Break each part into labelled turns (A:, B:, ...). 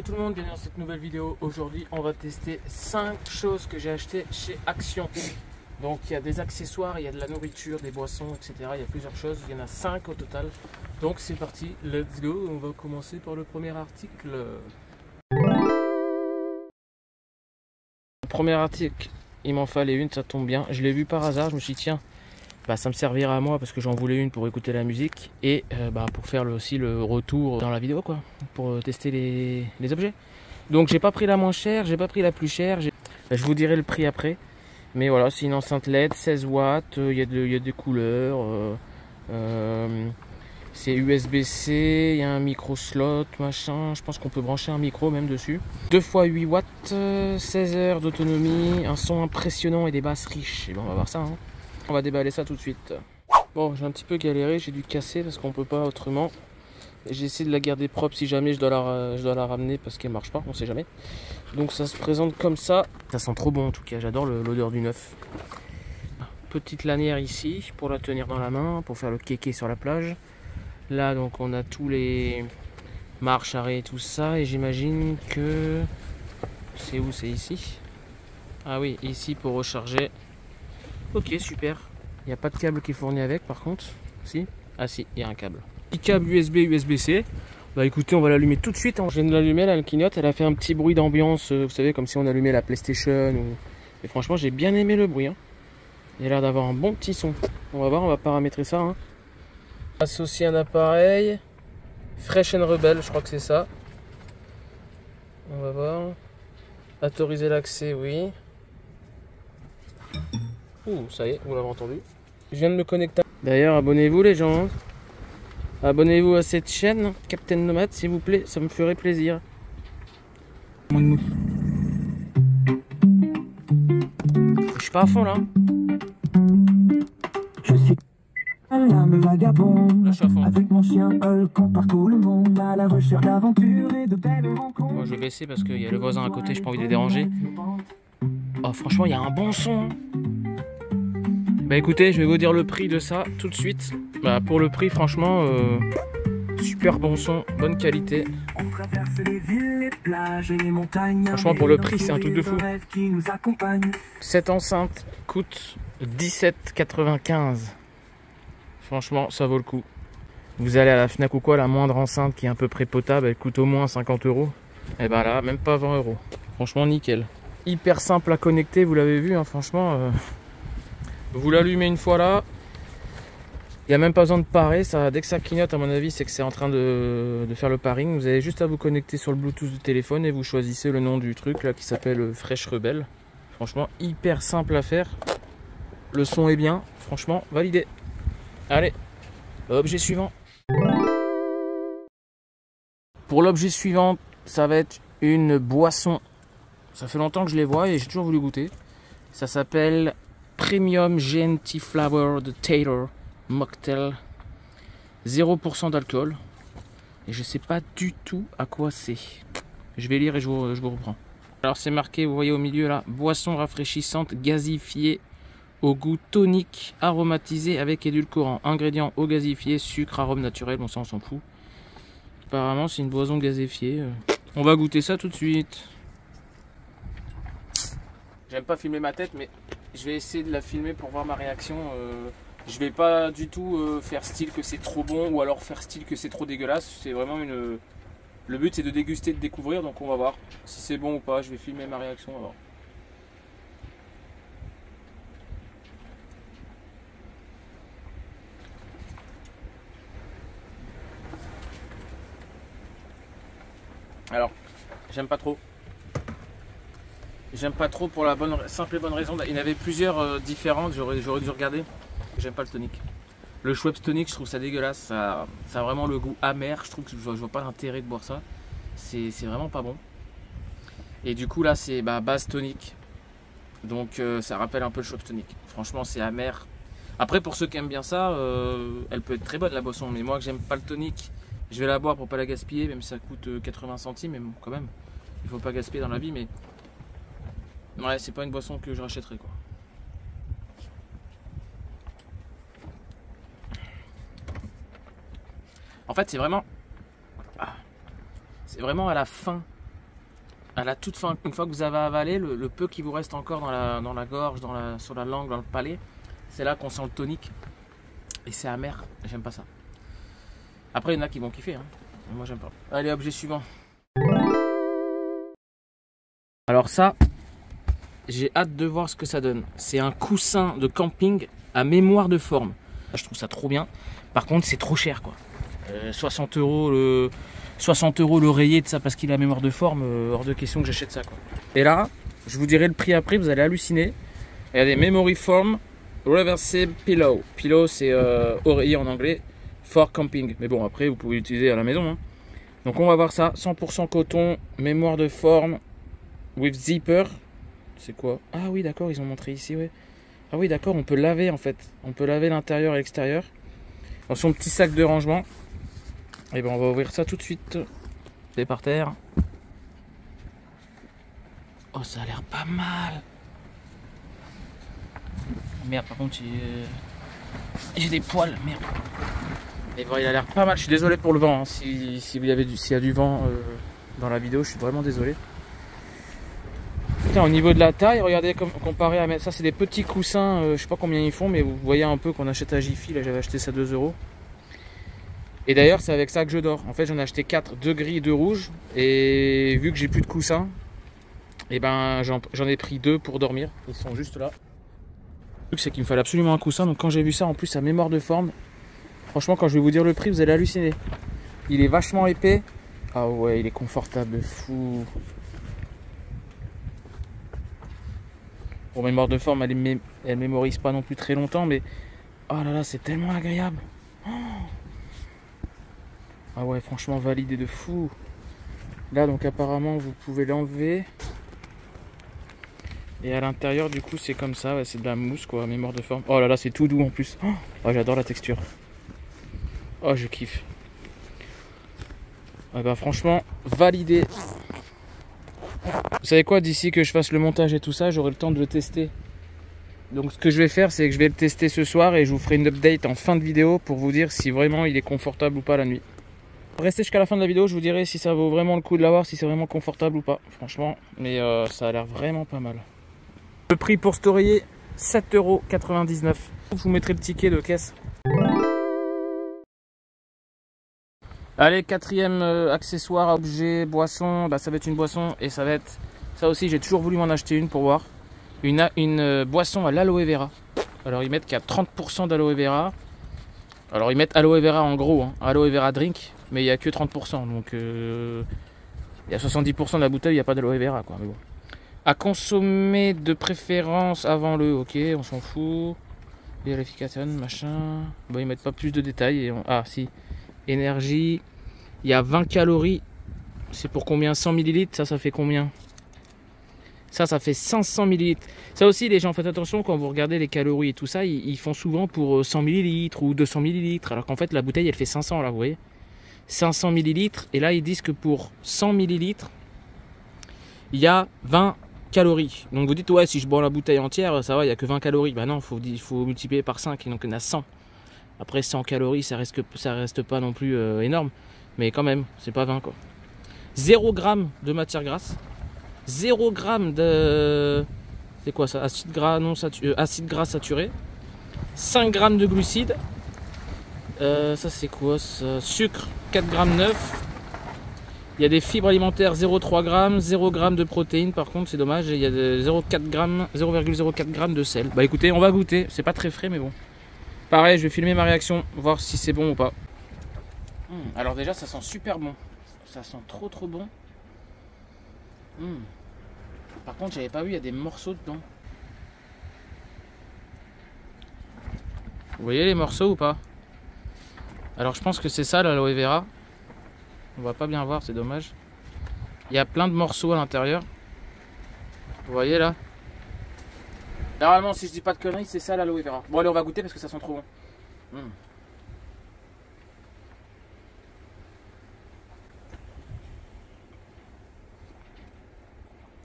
A: Salut tout le monde, bienvenue dans cette nouvelle vidéo. Aujourd'hui on va tester 5 choses que j'ai achetées chez Action. Donc il y a des accessoires, il y a de la nourriture, des boissons, etc. Il y a plusieurs choses, il y en a 5 au total. Donc c'est parti, let's go. On va commencer par le premier article. Le premier article, il m'en fallait une, ça tombe bien. Je l'ai vu par hasard, je me suis dit tiens, ça me servira à moi parce que j'en voulais une pour écouter la musique et pour faire aussi le retour dans la vidéo, quoi, pour tester les objets. Donc j'ai pas pris la moins chère, j'ai pas pris la plus chère, je vous dirai le prix après. Mais voilà, c'est une enceinte LED, 16 watts, il y a des couleurs, c'est USB-C, il y a un micro slot, machin, je pense qu'on peut brancher un micro même dessus. 2 x 8 watts, 16 heures d'autonomie, un son impressionnant et des basses riches. Et bon, on va voir ça, hein. On va déballer ça tout de suite. Bon, j'ai un petit peu galéré, j'ai dû casser parce qu'on peut pas autrement. J'ai essayé de la garder propre si jamais je dois la ramener parce qu'elle marche pas, on sait jamais. Donc ça se présente comme ça. Ça sent trop bon en tout cas, j'adore l'odeur du neuf. Petite lanière ici pour la tenir dans la main, pour faire le kéké sur la plage. Là donc on a tous les marches, arrêts et tout ça. Et j'imagine que... C'est où? C'est ici? Ah oui, ici pour recharger. Ok, super. Il n'y a pas de câble qui est fourni avec par contre. Si? Ah si, il y a un câble. Petit câble USB, USB-C. Bah écoutez, on va l'allumer tout de suite. Je viens de l'allumer, là, elle clignote. Elle a fait un petit bruit d'ambiance, vous savez, comme si on allumait la PlayStation. Et franchement, j'ai bien aimé le bruit, hein. Il a l'air d'avoir un bon petit son. On va voir, on va paramétrer ça, hein. Associer un appareil. Fresh and Rebel, je crois que c'est ça. On va voir. Autoriser l'accès, oui. Ouh, ça y est, vous l'avez entendu. Je viens de me connecter. D'ailleurs, abonnez-vous les gens. Abonnez-vous à cette chaîne, Captain Nomad, s'il vous plaît, ça me ferait plaisir. Je suis pas à fond là.
B: Je suis l'âme vagabonde.
A: Là, je suis à fond.
B: Avec mon chien Hulk, on parcourt le monde à la recherche d'aventures et de belles rencontres.
A: Moi, je vais baisser parce qu'il y a le voisin à côté, j'ai pas envie de les déranger. Oh, franchement, il y a un bon son. Bah écoutez, je vais vous dire le prix de ça tout de suite. Bah pour le prix, franchement, super bon son, bonne qualité.
B: On traverse les villes, les plages et les montagnes.
A: Franchement, pour le prix, c'est un truc de fou.
B: Qui nous accompagne.
A: Cette enceinte coûte 17,95 €. Franchement, ça vaut le coup. Vous allez à la Fnac ou quoi, la moindre enceinte qui est à peu près potable, elle coûte au moins 50 €. Et bah là, même pas 20 €. Franchement, nickel. Hyper simple à connecter, vous l'avez vu, hein, franchement. Vous l'allumez une fois là. Il n'y a même pas besoin de parer. Ça, dès que ça clignote, à mon avis, c'est que c'est en train de faire le pairing. Vous avez juste à vous connecter sur le Bluetooth du téléphone et vous choisissez le nom du truc là qui s'appelle Fresh Rebel. Franchement, hyper simple à faire. Le son est bien. Franchement, validé. Allez, objet suivant. Pour l'objet suivant, ça va être une boisson. Ça fait longtemps que je les vois et j'ai toujours voulu goûter. Ça s'appelle Premium GNT Flower de Taylor Mocktail. 0% d'alcool. Et je sais pas du tout à quoi c'est. Je vais lire et je vous reprends. Alors c'est marqué, vous voyez au milieu là, boisson rafraîchissante gazifiée au goût tonique, aromatisé avec édulcorant. Ingrédients eau gazifiée, sucre, arôme naturel, bon ça on s'en fout. Apparemment c'est une boisson gazifiée. On va goûter ça tout de suite. J'aime pas filmer ma tête, mais je vais essayer de la filmer pour voir ma réaction. Je vais pas du tout faire style que c'est trop bon ou alors faire style que c'est trop dégueulasse. C'est vraiment une... Le but c'est de déguster, de découvrir, donc on va voir si c'est bon ou pas. Je vais filmer ma réaction, on va voir. Alors, j'aime pas trop. J'aime pas trop pour la simple et bonne raison. Il y en avait plusieurs différentes, j'aurais dû regarder. J'aime pas le tonic. Le Schweppes tonic, je trouve ça dégueulasse. Ça a vraiment le goût amer. Je trouve que je vois pas l'intérêt de boire ça. C'est vraiment pas bon. Et du coup là c'est base tonic. Donc ça rappelle un peu le Schweppes tonic. Franchement c'est amer. Après pour ceux qui aiment bien ça, elle peut être très bonne la boisson. Mais moi que j'aime pas le tonic, je vais la boire pour pas la gaspiller. Même si ça coûte 80 centimes. Mais bon, quand même, il faut pas gaspiller dans la vie. Mais ouais, c'est pas une boisson que je rachèterai quoi. En fait, c'est vraiment à la fin à la toute fin, une fois que vous avez avalé, le peu qui vous reste encore dans la gorge, sur la langue, dans le palais, c'est là qu'on sent le tonique. Et c'est amer, j'aime pas ça. Après, il y en a qui vont kiffer, hein. Moi, j'aime pas. Allez, objet suivant. Alors ça, j'ai hâte de voir ce que ça donne. C'est un coussin de camping à mémoire de forme. Je trouve ça trop bien. Par contre, c'est trop cher, quoi. 60 € l'oreiller de ça parce qu'il a mémoire de forme, hors de question que j'achète ça, quoi. Et là, je vous dirai le prix après, vous allez halluciner. Regardez, Memory Foam Reversible Pillow. Pillow, c'est oreiller en anglais. For camping. Mais bon, après, vous pouvez l'utiliser à la maison, hein. Donc on va voir ça. 100% coton, mémoire de forme, with zipper. C'est quoi? Ah oui, d'accord, ils ont montré ici, ouais. Ah oui, d'accord, on peut laver en fait. On peut laver l'intérieur et l'extérieur. Dans son petit sac de rangement. Et ben on va ouvrir ça tout de suite. C'est par terre. Oh, ça a l'air pas mal. Merde, par contre, j'ai des poils, merde. Et bon, il a l'air pas mal. Je suis désolé pour le vent, hein. S'il y a du vent dans la vidéo, je suis vraiment désolé. Putain, au niveau de la taille, regardez, comparé à... Ça, c'est des petits coussins, je sais pas combien ils font, mais vous voyez un peu qu'on achète à Jiffy. Là, j'avais acheté ça 2 €. Et d'ailleurs, c'est avec ça que je dors. En fait, j'en ai acheté 4, 2 gris et 2 rouges. Et vu que j'ai plus de coussins, et ben j'en ai pris 2 pour dormir. Ils sont juste là. Le truc, c'est qu'il me fallait absolument un coussin. Donc quand j'ai vu ça, en plus à mémoire de forme, franchement, quand je vais vous dire le prix, vous allez halluciner. Il est vachement épais. Ah ouais, il est confortable de fou. Bon, mémoire de forme, elle mémorise pas non plus très longtemps, mais oh là là, c'est tellement agréable. Oh, ah ouais, franchement validé de fou. Là, donc apparemment, vous pouvez l'enlever. Et à l'intérieur, du coup, c'est comme ça. Ouais, c'est de la mousse, quoi, mémoire de forme. Oh là là, c'est tout doux en plus. Oh, j'adore la texture. Oh, je kiffe. Ah bah franchement, validé. Vous savez quoi, d'ici que je fasse le montage et tout ça, j'aurai le temps de le tester. Donc ce que je vais faire, c'est que je vais le tester ce soir et je vous ferai une update en fin de vidéo pour vous dire si vraiment il est confortable ou pas la nuit. Restez jusqu'à la fin de la vidéo, je vous dirai si ça vaut vraiment le coup de l'avoir, si c'est vraiment confortable ou pas, franchement. Mais ça a l'air vraiment pas mal. Le prix pour cet oreiller, 7,99 €. Je vous mettrai le ticket de caisse. Allez, quatrième accessoire, objet, boisson. Bah, ça va être une boisson et ça va être... Ça aussi, j'ai toujours voulu m'en acheter une pour voir. Une boisson à l'aloe vera. Alors, ils mettent qu'il y a 30% d'aloe vera. Alors, ils mettent aloe vera en gros, hein, aloe vera drink, mais il n'y a que 30%. Donc, il y a 70% de la bouteille, il n'y a pas d'aloe vera, quoi. Mais bon. À consommer de préférence avant le... Ok, on s'en fout. Vérification, machin. Bon, ils mettent pas plus de détails. Et ah, si. Énergie, il y a 20 calories. C'est pour combien? 100 ml. Ça fait combien? Ça fait 500 ml. Ça aussi, les gens, faites attention quand vous regardez les calories et tout ça. Ils font souvent pour 100 ml ou 200 ml. Alors qu'en fait, la bouteille, elle fait 500 là, vous voyez. 500 ml. Et là, ils disent que pour 100 ml, il y a 20 calories. Donc vous dites, ouais, si je bois la bouteille entière, ça va, il n'y a que 20 calories. Bah non, il faut multiplier par 5. Et donc, il y en a 100. Après 100 calories, ça reste pas non plus énorme, mais quand même, c'est pas 20 quoi. 0 g de matière grasse, 0 g de... C'est quoi ça? Acide gras saturé, 5 g de glucides, ça c'est quoi ça? Sucre, 4 g 9. Il y a des fibres alimentaires 0,3 g, 0 g de protéines par contre, c'est dommage, et il y a 0,04 g de sel. Bah écoutez, on va goûter, c'est pas très frais mais bon. Pareil, je vais filmer ma réaction, voir si c'est bon ou pas. Alors déjà, ça sent super bon. Ça sent trop bon. Par contre, j'avais pas vu, il y a des morceaux dedans. Vous voyez les morceaux ou pas? Alors je pense que c'est ça l'aloe vera. On va pas bien voir, c'est dommage. Il y a plein de morceaux à l'intérieur. Vous voyez là? Normalement, si je dis pas de conneries, c'est ça l'aloe vera. Bon, allez, on va goûter parce que ça sent trop bon.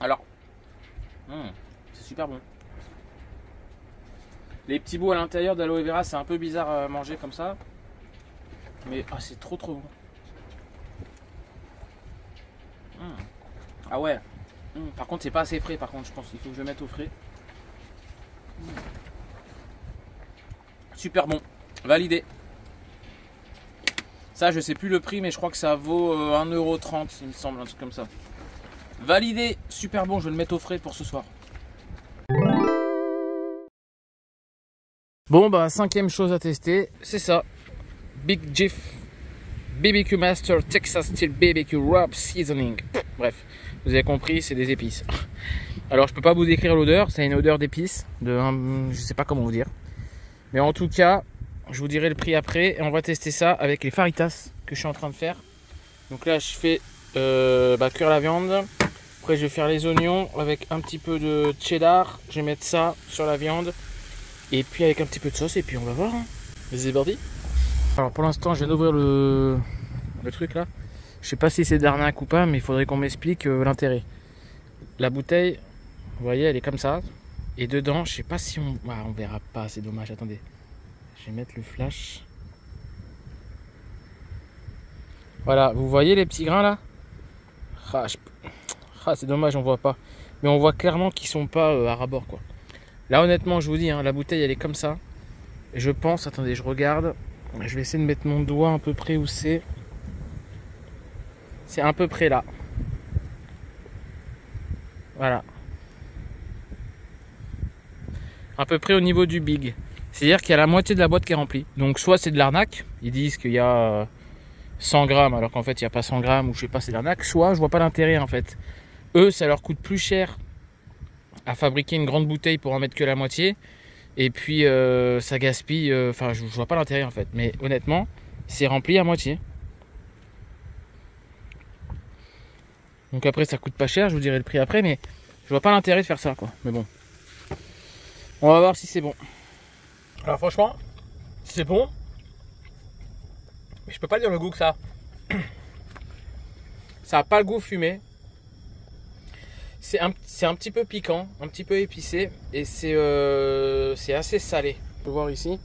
A: Alors, c'est super bon. Les petits bouts à l'intérieur d'aloe vera, c'est un peu bizarre à manger comme ça. Mais c'est trop bon. Ah ouais, Par contre, c'est pas assez frais. Par contre, je pense qu'il faut que je le mette au frais. Super bon. Validé. Ça, je sais plus le prix, mais je crois que ça vaut 1,30 €, il me semble, un truc comme ça. Validé. Super bon. Je vais le mettre au frais pour ce soir. Bon, bah, 5e chose à tester, c'est ça. Big Jif BBQ Master Texas Steel BBQ Rub Seasoning. Bref, vous avez compris, c'est des épices. Alors, je peux pas vous décrire l'odeur, c'est une odeur d'épices, je sais pas comment vous dire. Mais en tout cas, je vous dirai le prix après. Et on va tester ça avec les faritas que je suis en train de faire. Donc là, je fais cuire la viande. Après, je vais faire les oignons avec un petit peu de cheddar. Je vais mettre ça sur la viande. Et puis avec un petit peu de sauce. Et puis on va voir. Hein. C'est parti. Alors pour l'instant, je viens d'ouvrir le truc là. Je sais pas si c'est de l'arnaque ou pas, mais il faudrait qu'on m'explique l'intérêt. La bouteille, vous voyez, elle est comme ça. Et dedans, je sais pas si on... Ah, on verra pas, c'est dommage. Attendez. Je vais mettre le flash. Voilà, vous voyez les petits grains là? C'est dommage, on voit pas. Mais on voit clairement qu'ils sont pas à ras-bord quoi. Là honnêtement, je vous dis, hein, la bouteille elle est comme ça. Et je pense, attendez, je regarde. Je vais essayer de mettre mon doigt à peu près où c'est. C'est à peu près là. Voilà. À peu près au niveau du big. C'est-à-dire qu'il y a la moitié de la boîte qui est remplie. Donc soit c'est de l'arnaque, ils disent qu'il y a 100 grammes alors qu'en fait il n'y a pas 100 grammes ou je sais pas, c'est de l'arnaque. Soit je vois pas l'intérêt en fait. Eux, ça leur coûte plus cher à fabriquer une grande bouteille pour en mettre que la moitié. Et puis ça gaspille, enfin je vois pas l'intérêt en fait. Mais honnêtement, c'est rempli à moitié. Donc après ça coûte pas cher, je vous dirai le prix après, mais je vois pas l'intérêt de faire ça quoi. Mais bon. On va voir si c'est bon. Alors franchement, c'est bon. Mais je peux pas dire le goût que ça a. Ça a pas le goût fumé. C'est un petit peu piquant, un petit peu épicé. Et c'est assez salé. On peut voir ici.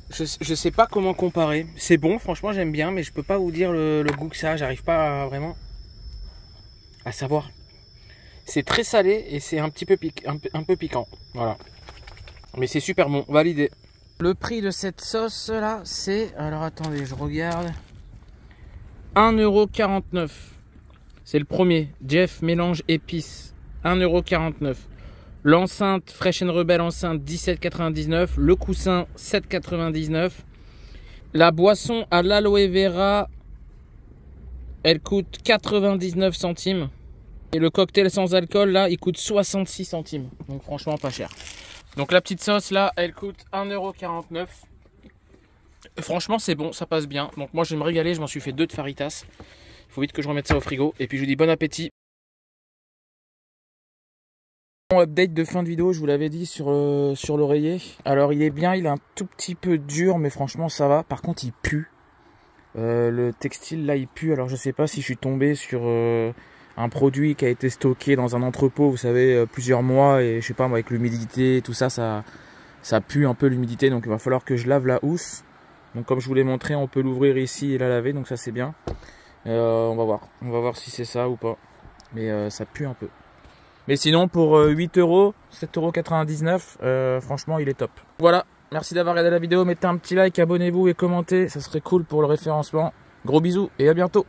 A: Je sais pas comment comparer. C'est bon, franchement j'aime bien. Mais je peux pas vous dire le goût que ça a. J'arrive pas vraiment à savoir. C'est très salé et c'est un petit peu un peu piquant. Voilà. Mais c'est super bon, validé. Le prix de cette sauce là, c'est... Alors attendez, je regarde. 1,49 €. C'est le premier. Jeff mélange épices. 1,49 €. L'enceinte Fresh & Rebel enceinte 17,99 €. Le coussin 7,99 €. La boisson à l'aloe vera, elle coûte 99 centimes. Et le cocktail sans alcool là, il coûte 66 centimes. Donc franchement pas cher. Donc la petite sauce là, elle coûte 1,49 €. Franchement c'est bon, ça passe bien. Donc moi je vais me régaler, je m'en suis fait 2 de faritas. Il faut vite que je remette ça au frigo. Et puis je vous dis bon appétit. Update de fin de vidéo, je vous l'avais dit sur l'oreiller. Alors il est bien, il est un tout petit peu dur, mais franchement ça va. Par contre il pue. Le textile là il pue. Alors je sais pas si je suis tombé sur... un produit qui a été stocké dans un entrepôt, vous savez, plusieurs mois, et je sais pas moi, avec l'humidité, tout ça, ça pue un peu l'humidité, donc il va falloir que je lave la housse. Donc comme je vous l'ai montré, on peut l'ouvrir ici et la laver, donc ça c'est bien. On va voir si c'est ça ou pas, mais ça pue un peu. Mais sinon pour 8 €, 7,99 €, franchement il est top. Voilà, merci d'avoir regardé la vidéo, mettez un petit like, abonnez-vous et commentez, ça serait cool pour le référencement. Gros bisous et à bientôt.